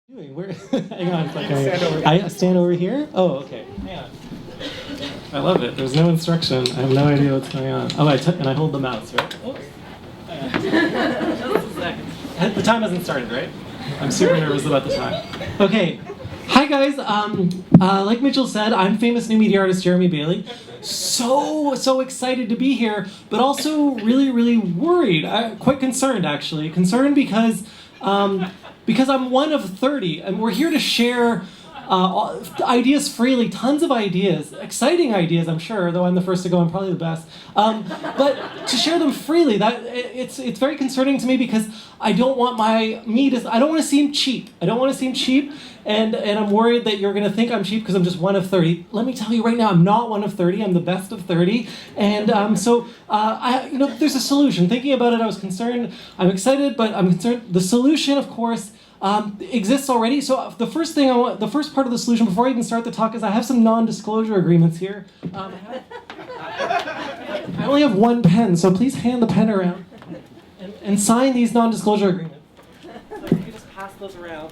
Doing? Where? Hang on a second. I stand over here? Oh, okay. Hang on. I love it. There's no instruction. I have no idea what's going on. Oh, and I hold the mouse, right? Oh. Just a second. The time hasn't started, right? I'm super nervous about the time. Okay. Hi, guys. Like Mitchell said, I'm famous new media artist Jeremy Bailey. So excited to be here, but also really worried. Quite concerned, actually. Concerned because I'm one of 30, and we're here to share ideas freely, tons of ideas, exciting ideas, I'm sure, though I'm the first to go, I'm probably the best. But to share them freely, it's very concerning to me because I don't want I don't want to seem cheap. I don't want to seem cheap, and I'm worried that you're going to think I'm cheap because I'm just one of 30. Let me tell you right now, I'm not one of 30. I'm the best of 30, and there's a solution. Thinking about it, I was concerned. I'm excited, but I'm concerned. The solution, of course, exists already. So the first part of the solution before I even start the talk is I have some non-disclosure agreements here. I only have one pen, so please hand the pen around and sign these non-disclosure agreements. So you can just pass those around.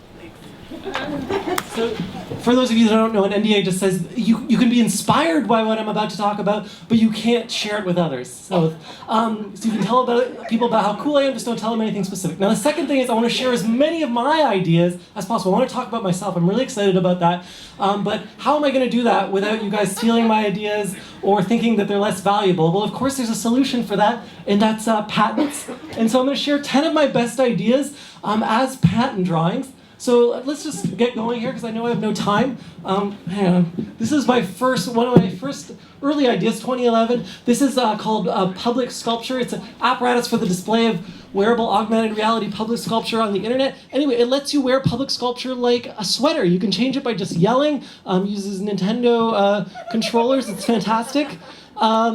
So, for those of you that don't know, an NDA just says you can be inspired by what I'm about to talk about, but you can't share it with others. So you can tell people about how cool I am, just don't tell them anything specific. Now, the second thing is I want to share as many of my ideas as possible. I want to talk about myself. I'm really excited about that. But how am I going to do that without you guys stealing my ideas or thinking that they're less valuable? Well, of course, there's a solution for that, and that's patents. And so I'm going to share 10 of my best ideas as patent drawings. So let's just get going here because I know I have no time. Hang on. This is one of my first early ideas, 2011. This is called public sculpture. It's an apparatus for the display of wearable augmented reality public sculpture on the internet. Anyway, it lets you wear public sculpture like a sweater. You can change it by just yelling. Uses Nintendo controllers. It's fantastic.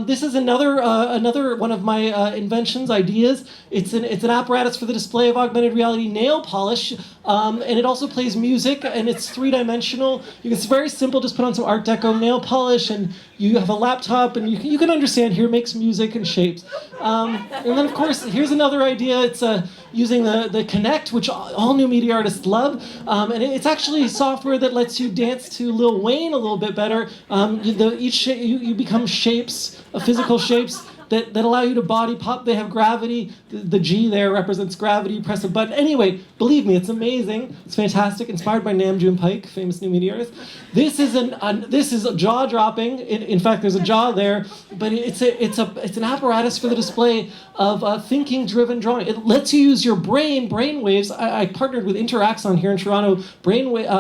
This is another one of my inventions, ideas. It's an apparatus for the display of augmented reality nail polish, and it also plays music, and it's three-dimensional. It's very simple. Just put on some Art Deco nail polish, and you have a laptop, and you can understand here, it makes music and shapes. And then, of course, here's another idea. It's using the Kinect, which all new media artists love, and it's actually software that lets you dance to Lil Wayne a little bit better. You become shapes, physical shapes that allow you to body pop. They have gravity. The G there represents gravity. You press a button. Anyway, believe me, it's amazing. It's fantastic. Inspired by Nam June Paik, famous new media artist. This is jaw dropping. In fact, there's a jaw there, but it's an apparatus for the display of thinking driven drawing. It lets you use your brain waves. I partnered with InterAccess here in Toronto,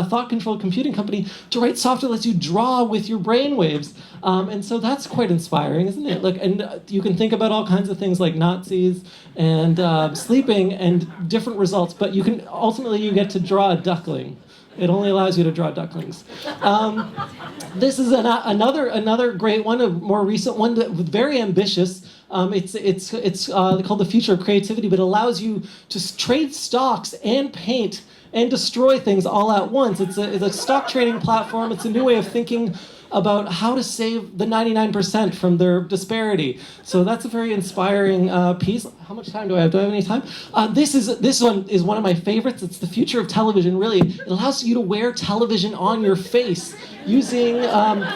thought controlled computing company, to write software that lets you draw with your brain waves. And so that's quite inspiring, isn't it? You can think about all kinds of things like Nazis and sleeping and different results, but you get to draw a duckling. It only allows you to draw ducklings. This is another great one, a more recent one, very ambitious. It's called the Future of Creativity, but it allows you to trade stocks and paint and destroy things all at once. It's a stock trading platform. It's a new way of thinking about how to save the 99% from their disparity. So that's a very inspiring piece. How much time do I have? Do I have any time? This one is one of my favorites. It's the future of television, really. It allows you to wear television on your face using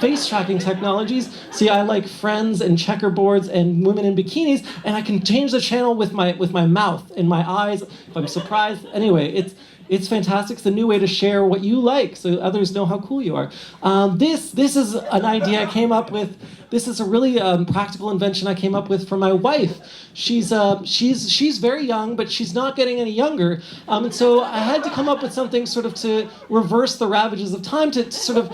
face tracking technologies. See, I like Friends and checkerboards and women in bikinis, and I can change the channel with my mouth and my eyes if I'm surprised. Anyway, it's fantastic. It's a new way to share what you like so others know how cool you are. This is an idea I came up with. This is a really practical invention I came up with for my wife. She's very young, but she's not getting any younger. And so I had to come up with something sort of to reverse the ravages of time, to sort of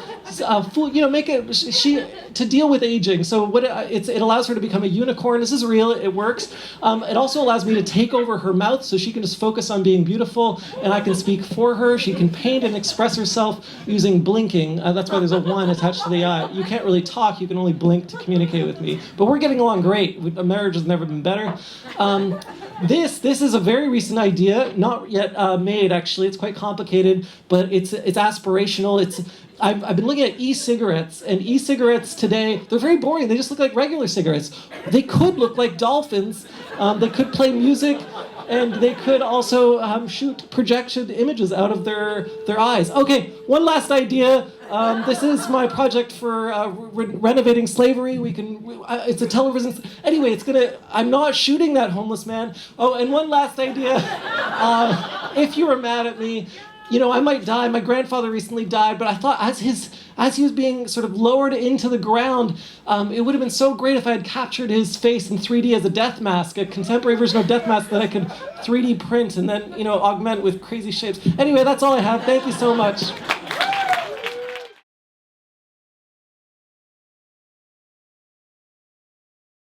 to deal with aging. So it allows her to become a unicorn. This is real. It works. It also allows me to take over her mouth so she can just focus on being beautiful, and I can speak for her. She can paint and express herself using blinking. That's why there's a 1 attached to the eye. You can't really talk. You can only blink to communicate with me. But we're getting along great. A marriage has never been better. This is a very recent idea, not yet made actually. It's quite complicated, but it's aspirational. I've been looking at e-cigarettes, and e-cigarettes today, they're very boring. They just look like regular cigarettes. They could look like dolphins. They could play music. And they could also shoot projection images out of their eyes. Okay, one last idea. This is my project for renovating slavery. It's a television. Anyway, I'm not shooting that homeless man. Oh, and one last idea. If you were mad at me, I might die. My grandfather recently died, but I thought as he was being sort of lowered into the ground, it would have been so great if I had captured his face in 3D as a death mask, a contemporary version of death mask that I could 3D print and then, augment with crazy shapes. Anyway, that's all I have. Thank you so much.